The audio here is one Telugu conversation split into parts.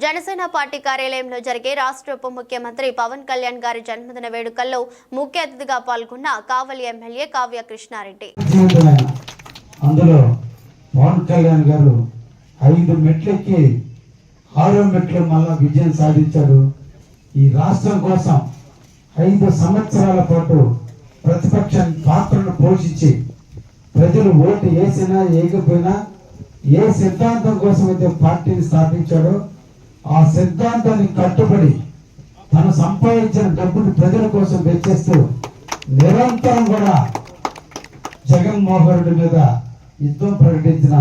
జనసేన పార్టీ కార్యాలయంలో జరిగే రాష్ట్ర ఉప ముఖ్యమంత్రి పవన్ కళ్యాణ్ గారి జన్మదిన వేడుకల్లో ముఖ్య అతిథిగా పాల్గొన్న కావలి ఎమ్మెల్యే కావ్య కృష్ణారెడ్డి. అందులో పవన్ కళ్యాణ్ గారు 5 మెట్లెక్కి 6వ మెట్లు మళ్ళా విజయం సాధించారు. ఈ రాష్ట్రం కోసం 5 సంవత్సరాల పాటు ప్రతిపక్ష పాత్రను పోషించి ప్రజలు ఓటు వేసినా వేయకపోయినా ఏ సిద్ధాంతం కోసం అయితే పార్టీని స్థాపించాడో ఆ సిద్ధాంతాన్ని కట్టుబడి తను సంపాదించిన డబ్బుని ప్రజల కోసం వెచ్చిస్తూ నిరంతరం కూడా జగన్మోహన్ రెడ్డి మీద యుద్ధం ప్రకటించిన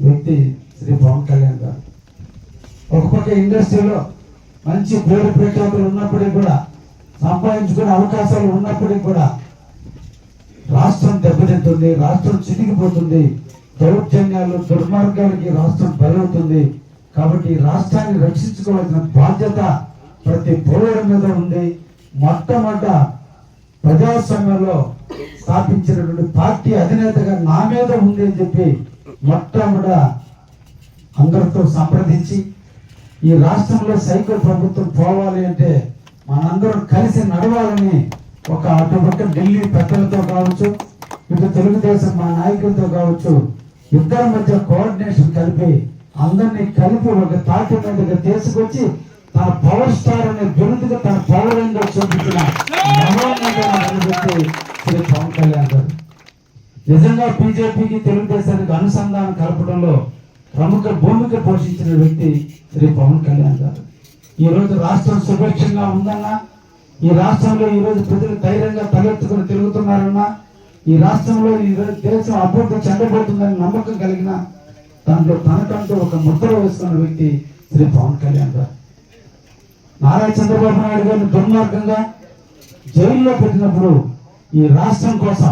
వ్యక్తి శ్రీ పవన్ కళ్యాణ్ గారు. ఒక పక్క ఇండస్ట్రీలో మంచి పేరు ప్రఖ్యాతులు ఉన్నప్పటికీ కూడా, సంపాదించుకునే అవకాశాలు ఉన్నప్పటికీ కూడా రాష్ట్రం దెబ్బతింటుంది, రాష్ట్రం చితికిపోతుంది, దౌర్జన్యాలు దుర్మార్గాలకి రాష్ట్రం బలవుతుంది. కాబట్టి రాష్ట్రాన్ని రక్షించుకోవాల్సిన బాధ్యత ప్రతి పౌరుడి మీద ఉంది. మొట్టమొదట ప్రజాస్వామ్యంలో స్థాపించినటువంటి పార్టీ అధినేతగా నా మీద ఉంది అని చెప్పి మొట్టమొదట అందరితో సంప్రదించి ఈ రాష్ట్రంలో సైకో ప్రభుత్వం పోవాలి అంటే మనందరం కలిసి నడవాలని ఒక అటుపక్క ఢిల్లీ పెద్దలతో కావచ్చు, ఇటు తెలుగుదేశం మా నాయకులతో కావచ్చు, ఇద్దరి మధ్య కోఆర్డినేషన్ కలిపి అందరినీ కలిపి ఒక తాటి మీదగా తీసుకొచ్చి తన పవర్ స్టార్ అనే బిరుదుగా తన పవర్ ఏందో చూపించిన శ్రీ పవన్ కళ్యాణ్ గారు. నిజంగా బీజేపీకి తెలుగుదేశానికి అనుసంధానం కలపడంలో ప్రముఖ భూమిక పోషించిన వ్యక్తి శ్రీ పవన్ కళ్యాణ్ గారు. ఈ రోజు రాష్ట్రం సుభిక్షంగా ఉందన్నా, ఈ రాష్ట్రంలో ఈ రోజు ప్రజలు ధైర్యంగా తలెత్తుకుని తిరుగుతున్నారన్నా, ఈ రాష్ట్రంలో ఈ రోజు దేశం అభివృద్ధి చెందబోతుందని నమ్మకం కలిగిన దాంట్లో తనకంటూ ఒక ముద్ర వేసుకున్న వ్యక్తి శ్రీ పవన్ కళ్యాణ్ గారు. నారా చంద్రబాబు నాయుడు గారిని దుర్మార్గంగా జైల్లో పెట్టినప్పుడు ఈ రాష్ట్రం కోసం,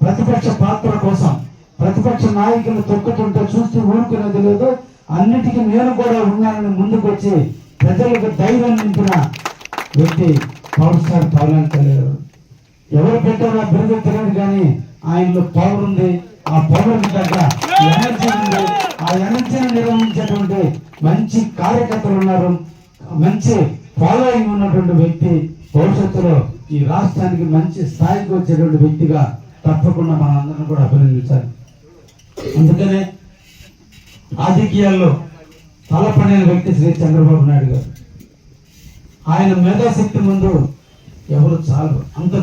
ప్రతిపక్ష పాత్ర కోసం, ప్రతిపక్ష నాయకులు తొక్కుతుంటే చూస్తూ ఊరుకునేది లేదు, అన్నిటికీ నేను కూడా ఉన్నానని ముందుకు వచ్చి ప్రజలకు ధైర్యం నింపిన వ్యక్తి పవర్ స్టార్ పవన్ కళ్యాణ్. ఎవరు పెట్టారో బిరుదు తెలియదు కానీ ఆయనలో పవర్ ఉంది. ఆ పవర్ తగ్గ ఎనర్జీ ఉంది. ఆ ఎనర్జీని నిర్వహించేటువంటి మంచి కార్యకర్తలు ఉన్నారు, మంచి ఫాలోయింగ్ ఉన్నటువంటి వ్యక్తి. భవిష్యత్తులో ఈ రాష్ట్రానికి మంచి స్థాయికి వచ్చేటువంటి వ్యక్తిగా తప్పకుండా మన అందరం కూడా అభినందించాలి. అందుకనే రాజకీయాల్లో తలపడిన వ్యక్తి శ్రీ చంద్రబాబు నాయుడు గారు. ఆయన మేధాశక్తి ముందు ఎవరు చాలు, అంత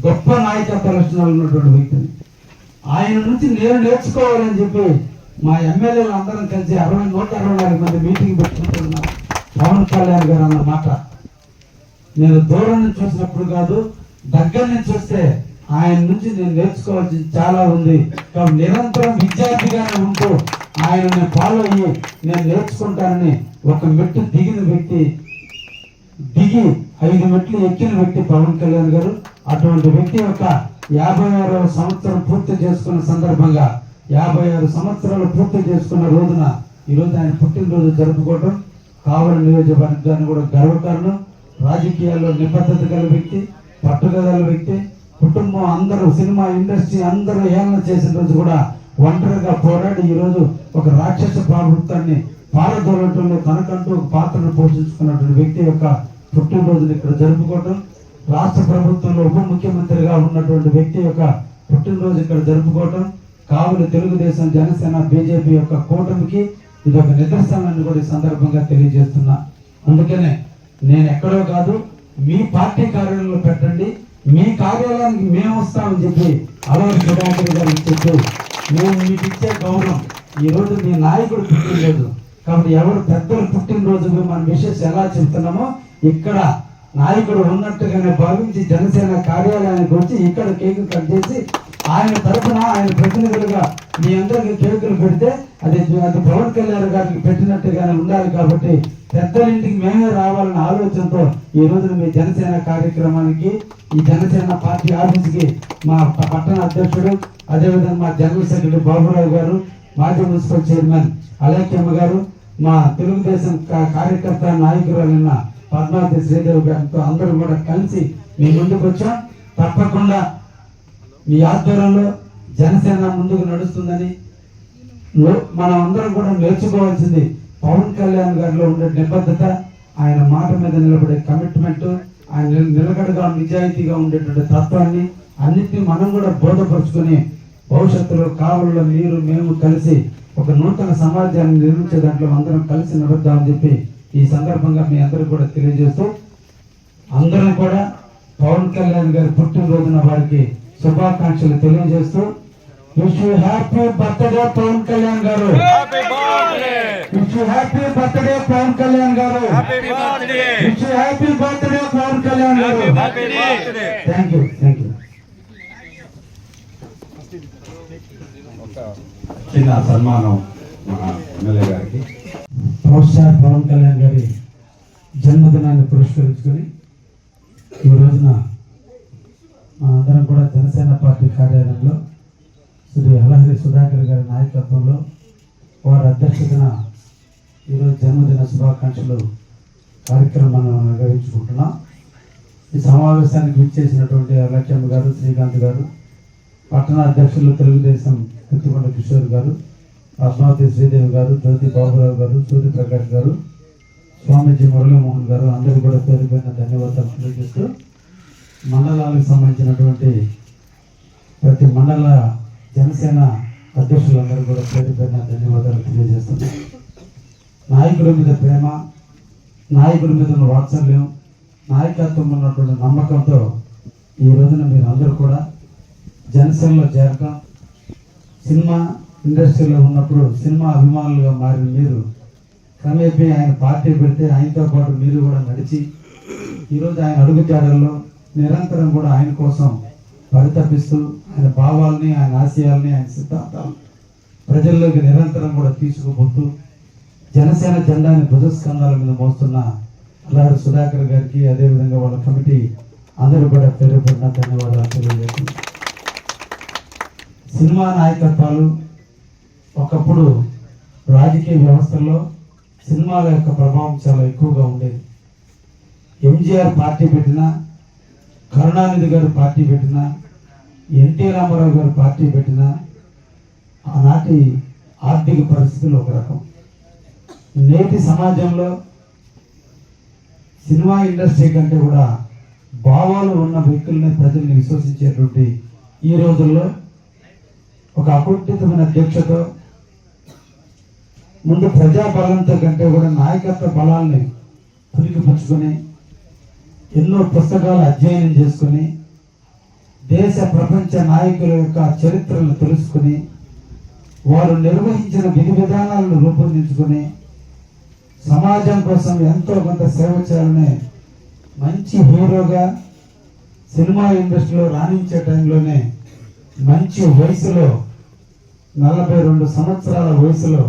గొప్ప నాయకత్వ లక్షణాలు ఉన్నటువంటి వ్యక్తిని. ఆయన నుంచి నేను నేర్చుకోవాలని చెప్పి మా ఎమ్మెల్యేలు అందరం కలిసి 164 మంది మీటింగ్ పెట్టుకుంటున్న పవన్ కళ్యాణ్ గారు అన్న మాట నేను దూరం నుంచి చూసినప్పుడు కాదు, దగ్గర నుంచి చూస్తే ఆయన నుంచి నేను నేర్చుకోవాల్సింది చాలా ఉంది. కాబట్టి నిరంతరం విద్యార్థిగానే ఉంటూ ఆయన ఫాలో అయ్యి నేను నేర్చుకుంటానని ఒక మెట్టు దిగిన వ్యక్తి, దిగి 5 మెట్లు ఎక్కిన వ్యక్తి పవన్ కళ్యాణ్ గారు. అటువంటి వ్యక్తి యొక్క 56వ సంవత్సరం పూర్తి చేసుకున్న సందర్భంగా 56 సంవత్సరాలు పూర్తి చేసుకున్న రోజున ఈరోజు ఆయన పుట్టినరోజు జరుపుకోవడం కావలి నియోజకవర్గాన్ని కూడా గర్వకారణం. రాజకీయాల్లో నిబద్ధత గల వ్యక్తి, పట్టుదల వ్యక్తి, కుటుంబం అందరూ, సినిమా ఇండస్ట్రీ అందరూ ఏమన్నా చేసిన రోజు కూడా ఒంటరిగా పోరాడి ఈరోజు ఒక రాక్షస ప్రభుత్వాన్ని పారదోలటంలో తనకంటూ ఒక పాత్రను పోషించుకున్నటువంటి వ్యక్తి యొక్క పుట్టినరోజుని ఇక్కడ జరుపుకోవటం, రాష్ట్ర ప్రభుత్వంలో ఉప ముఖ్యమంత్రిగా ఉన్నటువంటి వ్యక్తి యొక్క పుట్టినరోజు ఇక్కడ జరుపుకోవటం, కావులు తెలుగుదేశం, జనసేన, బీజేపీ యొక్క కూటమికి ఇది ఒక నిదర్శనాన్ని కూడా ఈ సందర్భంగా తెలియజేస్తున్నా. అందుకనే నేను ఎక్కడో కాదు, మీ పార్టీ కార్యాలయంలో పెట్టండి, మీ కార్యాలయానికి మేము వస్తామని చెప్పి అలవాటు సుధాకర్ గారికి చెప్పి మేము మీకు ఇచ్చే గౌరవం. ఈరోజు మీ నాయకుడు పుట్టినరోజు కాబట్టి ఎవరు పెద్దలు పుట్టినరోజు మన విషయం ఎలా చెప్తున్నామో ఇక్కడ నాయకుడు ఉన్నట్టుగానే భావించి జనసేన కార్యాలయానికి వచ్చి ఇక్కడ కేకు కట్ చేసి ఆయన తరఫున ఆయన ప్రతినిధులుగా మీ అందరికీ కేకులు పెడితే అది పవన్ కళ్యాణ్ గారికి పెట్టినట్టుగానే ఉండాలి. కాబట్టి పెద్దలింటికి మేమే రావాలన్న ఆలోచనతో ఈ రోజు మీ జనసేన కార్యక్రమానికి, ఈ జనసేన పార్టీ ఆఫీస్కి మా పట్టణ అధ్యక్షుడు, అదేవిధంగా మా జనరల్ సెక్రటరీ బాబురావు గారు, మాజీ మున్సిపల్ చైర్మన్ అలేఖ్యమ్మ గారు, మా తెలుగుదేశం కార్యకర్త నాయకురాలైన పద్మావతి శ్రీదేవి గారితో అందరూ కూడా కలిసి మీ ముందుకు వచ్చాం. తప్పకుండా మీ ఆధ్వర్యంలో జనసేన ముందుకు నడుస్తుందని మనం అందరం కూడా నేర్చుకోవాల్సింది పవన్ కళ్యాణ్ గారిలో ఉండే నిబద్ధత, ఆయన మాట మీద నిలబడే కమిట్మెంట్, ఆయన నిలకడగా నిజాయితీగా ఉండేటువంటి తత్వాన్ని అన్నిటినీ మనం కూడా బోధపరుచుకుని భవిష్యత్తులో కావలిలో మీరు మేము కలిసి ఒక నూతన సమాజాన్ని నిర్మించే దాంట్లో అందరం కలిసి నడుద్దామని చెప్పి ఈ సందర్భంగా మీ అందరికి కూడా తెలియజేస్తూ, అందరం కూడా పవన్ కళ్యాణ్ గారి పుట్టినరోజున వారికి శుభాకాంక్షలు తెలియజేస్తూ, wish you happy birthday Pawan Kalyan గారు, wish you happy birthday Pawan Kalyan గారు, wish you happy birthday Pawan Kalyan గారు. Thank you, thank you. చిన్న సన్మానం మన ఎమ్మెల్యే గారికి. ప్రొఫెసర్ పవన్ కళ్యాణ్ గారి జన్మదినాన్ని పురస్కరించుకొని ఈ రోజున మా అందరం కూడా జనసేన పార్టీ కార్యాలయంలో శ్రీ అలహరి సుధాకర్ గారి నాయకత్వంలో వారి అధ్యక్షతన ఈరోజు జన్మదిన శుభాకాంక్షలు కార్యక్రమాన్ని నిర్వహించుకుంటున్నాం. ఈ సమావేశానికి విచ్చేసినటువంటి అలక్ష్యమ్మ గారు, శ్రీకాంత్ గారు, పట్టణ అధ్యక్షులు తెలుగుదేశం కుత్తికొండ కిషోర్ గారు, పద్మావతి శ్రీదేవి గారు, జ్యోతి బాబురావు గారు, సూర్యప్రకాష్ గారు, స్వామీజీ మురళీమోహన్ గారు, అందరూ కూడా పేరుపైన ధన్యవాదాలు తెలియజేస్తూ, మండలాలకు సంబంధించినటువంటి ప్రతి మండల జనసేన అధ్యక్షులందరూ కూడా పేరుపైన ధన్యవాదాలు తెలియజేస్తున్నారు. నాయకుల మీద ప్రేమ, నాయకుల మీద ఉన్న వాత్సల్యం, నాయకత్వం ఉన్నటువంటి నమ్మకంతో ఈ రోజున మీరు అందరూ కూడా జనసేనలో చేరటం, సినిమా ఇండస్ట్రీలో ఉన్నప్పుడు సినిమా అభిమానులుగా మారిన మీరు క్రమేపీ ఆయన పార్టీ పెడితే ఆయనతో పాటు మీరు కూడా నడిచి ఈరోజు ఆయన అడుగుజాడల్లో నిరంతరం కూడా ఆయన కోసం పరితపిస్తూ ఆయన భావాల్ని, ఆయన ఆశయాల్ని, ఆయన సిద్ధాంతాలను ప్రజల్లోకి నిరంతరం కూడా తీసుకుపోతూ జనసేన జెండాని భుజస్కంధాల మీద మోస్తున్న అల్లారి సుధాకర్ గారికి, అదేవిధంగా వాళ్ళ కమిటీ అందరూ కూడా పేరు పడిన ధన్యవాదాలు తెలియజేస్తున్నారు. సినిమా నాయకత్వాలు ఒకప్పుడు రాజకీయ వ్యవస్థలో సినిమాల యొక్క ప్రభావం చాలా ఎక్కువగా ఉండేది. ఎంజీఆర్ పార్టీ పెట్టినా, కరుణానిధి గారు పార్టీ పెట్టినా, ఎన్టీ రామారావు గారు పార్టీ పెట్టినా ఆనాటి ఆర్థిక పరిస్థితులు ఒక రకం. నేటి సమాజంలో సినిమా ఇండస్ట్రీ కంటే కూడా భావాలు ఉన్న వ్యక్తుల్ని ప్రజల్ని విశ్వసించేటువంటి ఈ రోజుల్లో ఒక అకుంఠితమైన దీక్షతో ముందు ప్రజా బలంతో కంటే కూడా నాయకత్వ బలాల్ని పురికిపుచ్చుకొని ఎన్నో పుస్తకాలు అధ్యయనం చేసుకుని దేశ ప్రపంచ నాయకుల యొక్క చరిత్రలను తెలుసుకుని వారు నిర్వహించిన విధి విధానాలను రూపొందించుకొని సమాజం కోసం ఎంతో కొంత సేవ చేయాలనే మంచి హీరోగా సినిమా ఇండస్ట్రీలో రాణించే టైంలోనే మంచి వయసులో 42 సంవత్సరాల వయసులో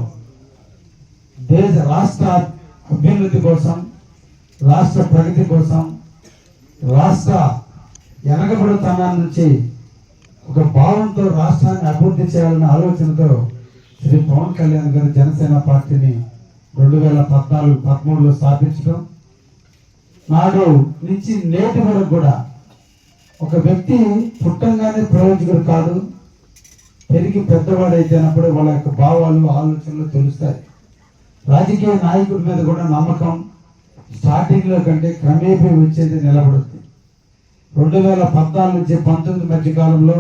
రాష్ట్ర అభ్యున్నతి కోసం, రాష్ట్ర ప్రగతి కోసం, రాష్ట్ర వెనకబడుతనాన్ని నుంచి ఒక భావంతో రాష్ట్రాన్ని అభివృద్ధి చేయాలనే ఆలోచనతో శ్రీ పవన్ కళ్యాణ్ గారు జనసేన పార్టీని 2014-13లో స్థాపించడం, నాడు నుంచి నేటి వరకు కూడా ఒక వ్యక్తి పుట్టంగానే ప్రయోజకుడు కాదు, పెరిగి పెద్దవాడైతేనప్పుడు వాళ్ళ యొక్క భావాలు, ఆలోచనలు తెలుస్తాయి. రాజకీయ నాయకుడి మీద కూడా నమ్మకం స్టార్టింగ్లో కంటే క్రమేపీ వచ్చేది నిలబడుతుంది. 2014 నుంచి 19 మధ్య కాలంలో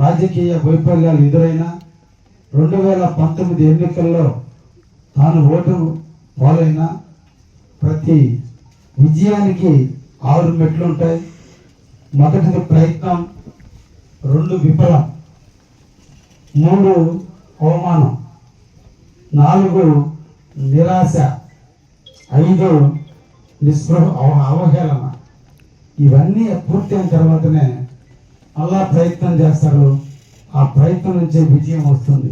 రాజకీయ వైఫల్యాలు ఎదురైనా 2019 ఎన్నికల్లో తాను ఓటు పాలైనా ప్రతి విజయానికి 6 మెట్లు ఉంటాయి. మొదటిది ప్రయత్నం, 2 విఫలం, 3 అవమానం, 4 నిరాశ, 5 నిస్పృహ అవహేళన. ఇవన్నీ పూర్తయిన తర్వాతనే అలా ప్రయత్నం చేస్తారు. ఆ ప్రయత్నం నుంచే విజయం వస్తుంది.